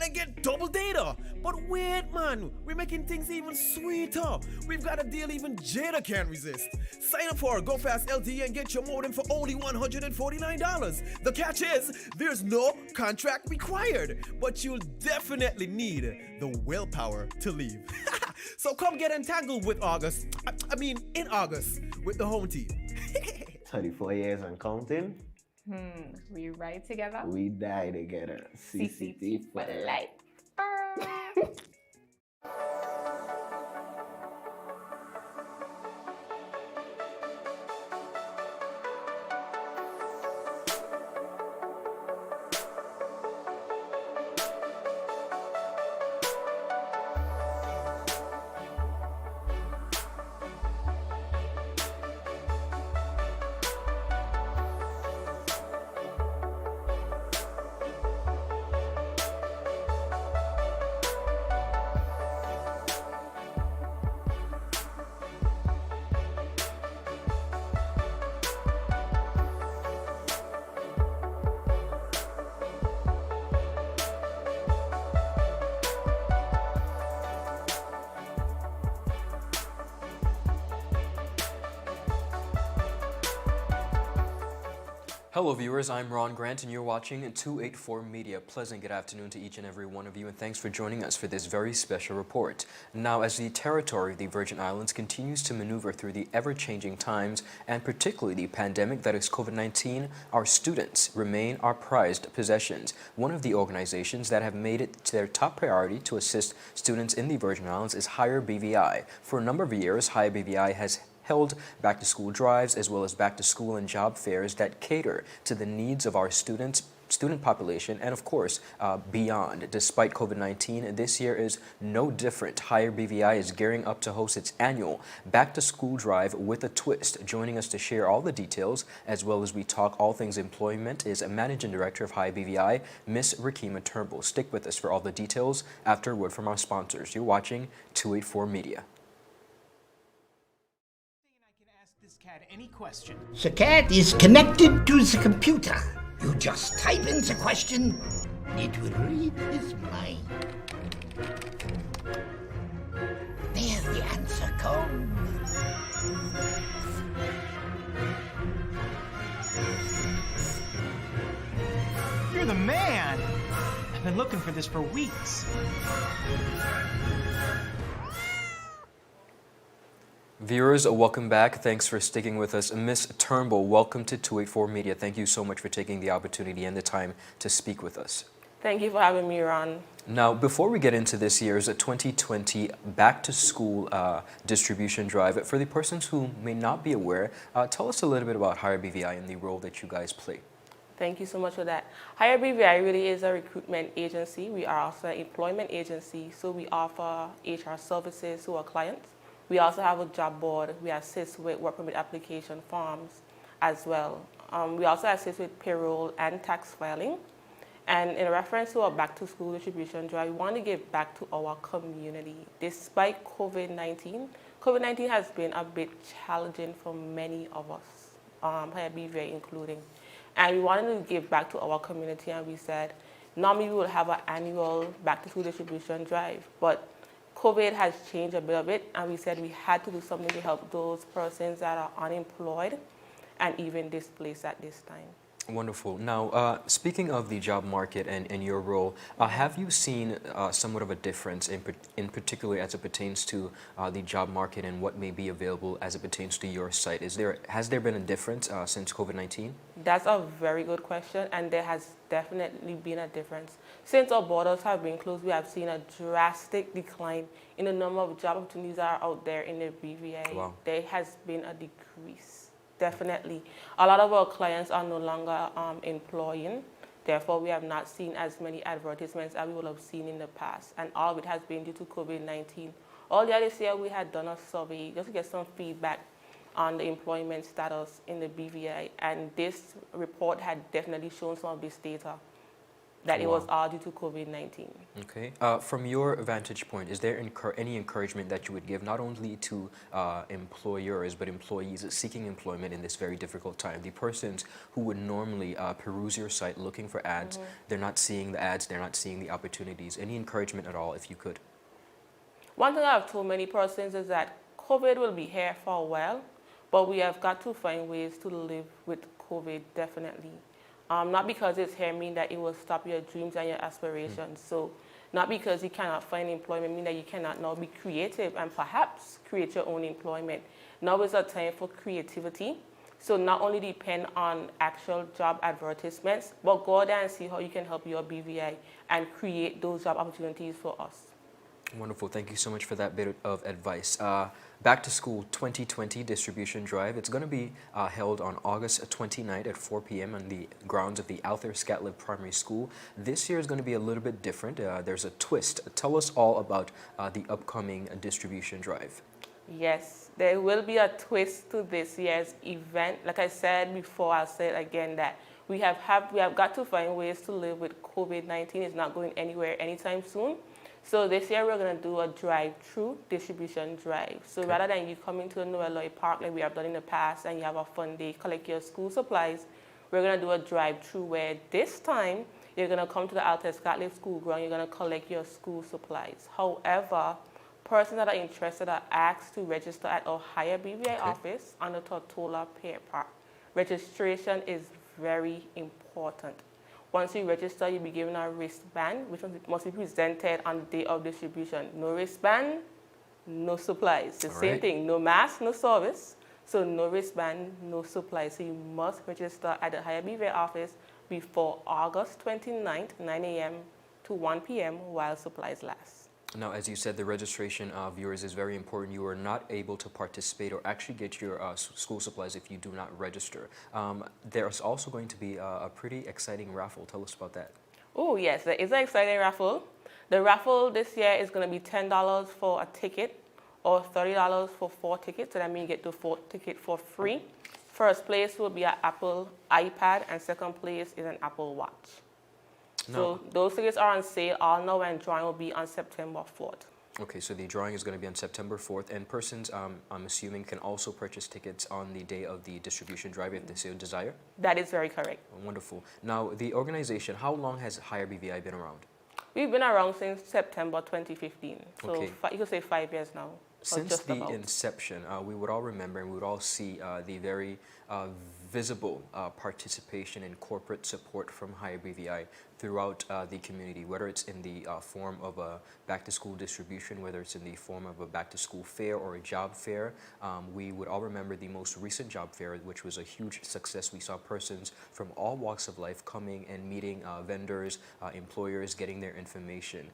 I get double data. But wait, man, we're making things even sweeter. We've got a deal even Jada can't resist. Sign up for our Go Fast LTE and get your modem for only $149. The catch is, there's no contract required, but you'll definitely need the willpower to leave. So come get entangled with August. In August, with the home team. 24 years and counting. We ride together. We die together. CCT for life. Hello viewers, I'm Ron Grant and you're watching 284 Media. Pleasant good afternoon to each and every one of you, and thanks for joining us for this very special report. Now, as the territory of the Virgin Islands continues to maneuver through the ever-changing times and particularly the pandemic that is COVID-19, our students remain our prized possessions. One of the organizations that have made it to their top priority to assist students in the Virgin Islands is HIREBVI. For a number of years, HIREBVI has held back-to-school drives as well as back-to-school and job fairs that cater to the needs of our student population and, of course, beyond. Despite COVID-19, this year is no different. HIREBVI is gearing up to host its annual back-to-school drive with a twist. Joining us to share all the details, as well as we talk all things employment, is Managing Director of HIREBVI, Miss Rakima Turnbull. Stick with us for all the details after a word from our sponsors. You're watching 284 Media. Cat any question. The cat is connected to the computer. You just type in the question, it will read his mind. There's the answer comes. You're the man! I've been looking for this for weeks. Viewers, welcome back. Thanks for sticking with us. Miss Turnbull, welcome to 284 Media. Thank you so much for taking the opportunity and the time to speak with us. Thank you for having me, Ron. Now, before we get into this year's 2020 back-to-school distribution drive, for the persons who may not be aware, tell us a little bit about HIREBVI and the role that you guys play. Thank you so much for that. HIREBVI really is a recruitment agency. We are also an employment agency, so we offer HR services to our clients. We also have a job board. We assist with work permit application forms as well. We also assist with payroll and tax filing. And in reference to our back-to-school distribution drive, we want to give back to our community. Despite COVID-19, COVID-19 has been a bit challenging for many of us, HIREBVI including. And we wanted to give back to our community, and we said, normally we will have an annual back-to-school distribution drive, but COVID has changed a bit of it, and we said we had to do something to help those persons that are unemployed and even displaced at this time. Wonderful. Now, speaking of the job market and your role, have you seen somewhat of a difference in particular as it pertains to the job market and what may be available as it pertains to your site? Has there been a difference since COVID-19? That's a very good question, and there has definitely been a difference. Since our borders have been closed, we have seen a drastic decline in the number of job opportunities that are out there in the BVI. Wow. There has been a decrease. Definitely. A lot of our clients are no longer employing. Therefore, we have not seen as many advertisements as we would have seen in the past. And all of it has bin due to COVID-19. Earlier this year, we had done a survey just to get some feedback on the employment status in the BVI. And this report had definitely shown some of this data. that it was Wow. all due to COVID-19. Okay. From your vantage point, is there any encouragement that you would give not only to employers but employees seeking employment in this very difficult time? The persons who would normally peruse your site looking for ads, they're not seeing the ads, they're not seeing the opportunities. Any encouragement at all, if you could? One thing I've told many persons is that COVID will be here for a while, but we have got to find ways to live with COVID definitely. Not because it's here mean that it will stop your dreams and your aspirations. So not because you cannot find employment mean that you cannot now be creative and perhaps create your own employment. Now is a time for creativity. So not only depend on actual job advertisements, but go there and see how you can help your BVI and create those job opportunities for us. Wonderful. Thank you so much for that bit of advice. Back to School 2020 distribution drive. It's going to be held on August 29th at 4 p.m. on the grounds of the Arthur Scatliff Primary School. This year is going to be a little bit different. There's a twist. Tell us all about the upcoming distribution drive. Yes, there will be a twist to this year's event. Like I said before, I'll say it again that we have got to find ways to live with COVID-19. It's not going anywhere anytime soon. So this year we're going to do a drive-through distribution drive. So rather than you coming to Noelloy Park like we have done in the past and you have a fun day, collect your school supplies, we're going to do a drive-through where this time you're going to come to the Arthur Scatliff School ground, you're going to collect your school supplies. However, persons that are interested are asked to register at our HIREBVI office on the Tortola Pier Park. Registration is very important. Once you register, you'll be given a wristband, which must be presented on the day of distribution. No wristband, no supplies. The same thing, no mask, no service. So no wristband, no supplies. So you must register at the HIREBVI office before August 29th, 9 a.m. to 1 p.m. while supplies last. Now, as you said, the registration of viewers is very important. You are not able to participate or actually get your school supplies if you do not register. There's also going to be a pretty exciting raffle. Tell us about that. Oh, yes, there is an exciting raffle. The raffle this year is going to be $10 for a ticket or $30 for 4 tickets. So that means you get the 4th ticket for free. First place will be an Apple iPad and second place is an Apple Watch. So those tickets are on sale all now and drawing will be on September 4th. Okay, so the drawing is going to be on September 4th, and persons, I'm assuming, can also purchase tickets on the day of the distribution drive if they so desire? That is very correct. Wonderful. Now, the organization, how long has HIREBVI been around? We've been around since September 2015. So Okay. you could say 5 years now. Since the inception, we would all remember and we would all see the very visible participation and corporate support from HIREBVI throughout the community, whether it's in the form of a back-to-school distribution, whether it's in the form of a back-to-school fair or a job fair. We would all remember the most recent job fair, which was a huge success. We saw persons from all walks of life coming and meeting vendors, employers, getting their information.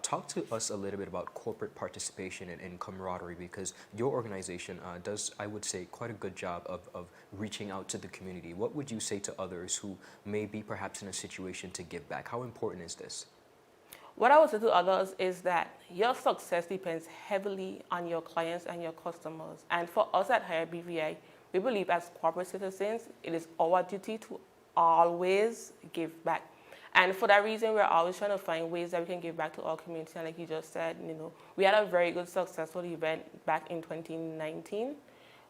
Talk to us a little bit about corporate participation and camaraderie, because your organization does, I would say, quite a good job of reaching out to the community. What would you say to others who may be perhaps in a situation to give back? How important is this? What I would say to others is that your success depends heavily on your clients and your customers. And for us at HIREBVI, we believe as corporate citizens, it is our duty to always give back. And for that reason, we're always trying to find ways that we can give back to our community. And like you just said, we had a very good, successful event back in 2019,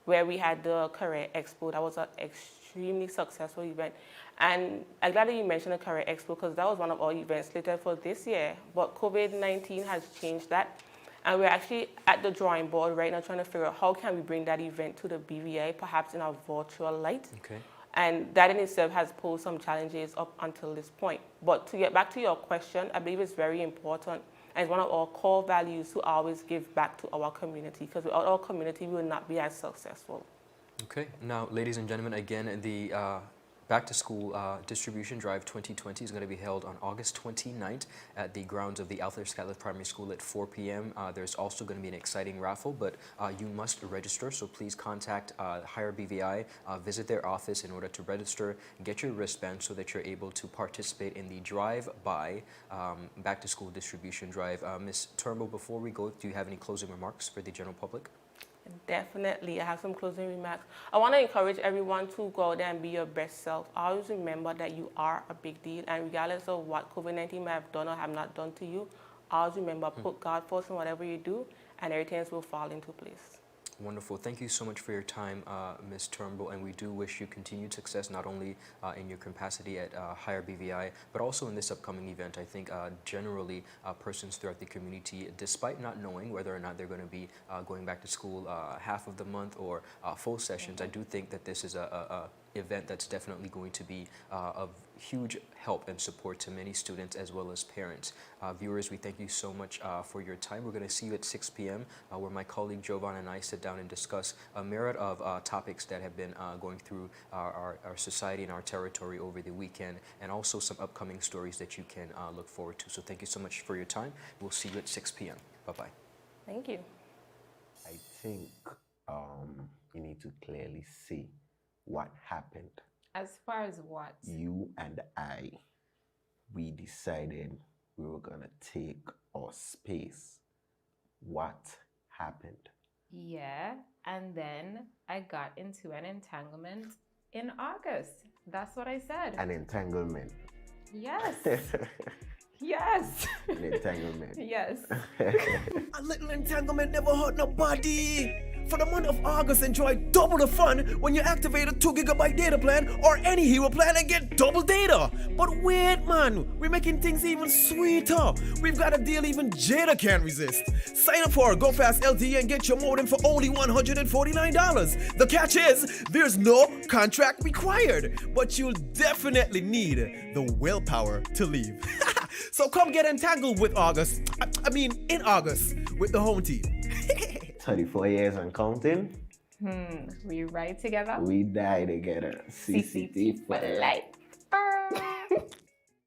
where we had the Career Expo. That was an extremely successful event. And I'm glad that you mentioned the Career Expo, because that was one of our events slated for this year. But COVID-19 has changed that. And we're actually at the drawing board right now trying to figure out how can we bring that event to the BVI, perhaps in a virtual light. Okay. And that in itself has posed some challenges up until this point. But to get back to your question, I believe it's very important. And it's one of our core values to always give back to our community, because without our community, we will not be as successful. Okay. Now, ladies and gentlemen, again, the Back to School Distribution Drive 2020 is going to be held on August 29th at the grounds of the Arthur Scatliff Primary School at 4 p.m. There's also going to be an exciting raffle, but you must register, so please contact HIREBVI, visit their office in order to register, get your wristband so that you're able to participate in the drive-by Back to School Distribution Drive. Ms. Turnbull, before we go, do you have any closing remarks for the general public? Definitely. I have some closing remarks. I want to encourage everyone to go out there and be your best self. Always remember that you are a big deal, and regardless of what COVID-19 may have done or have not done to you, always remember, put God first in whatever you do, and everything else will fall into place. Wonderful. Thank you so much for your time, Ms. Turnbull, and we do wish you continued success not only in your capacity at HIREBVI, but also in this upcoming event. I think generally persons throughout the community, despite not knowing whether or not they're going to be going back to school half of the month or full sessions, I do think that this is a event that's definitely going to be of huge help and support to many students as well as parents. Viewers, we thank you so much for your time. We're going to see you at 6 p.m. Where my colleague Jovan and I sit down and discuss a myriad of topics that have been going through our society and our territory over the weekend, and also some upcoming stories that you can look forward to. So thank you so much for your time. We'll see you at 6 p.m. Bye-bye. Thank you. I think you need to clearly see what happened. As far as what? You and I, we decided we were gonna take our space. What happened? Yeah, and then I got into an entanglement in August. That's what I said. An entanglement. Yes. Yes. An entanglement. Yes. A little entanglement never hurt nobody. For the month of August, enjoy double the fun when you activate a 2 GB data plan or any hero plan and get double data. But wait, man, we're making things even sweeter. We've got a deal even Jada can't resist. Sign up for Go Fast LTE and get your modem for only $149. The catch is, there's no contract required, but you'll definitely need the willpower to leave. So come get entangled with August. In August with the home team. 34 years and counting. We ride together. We die together. CCT for life.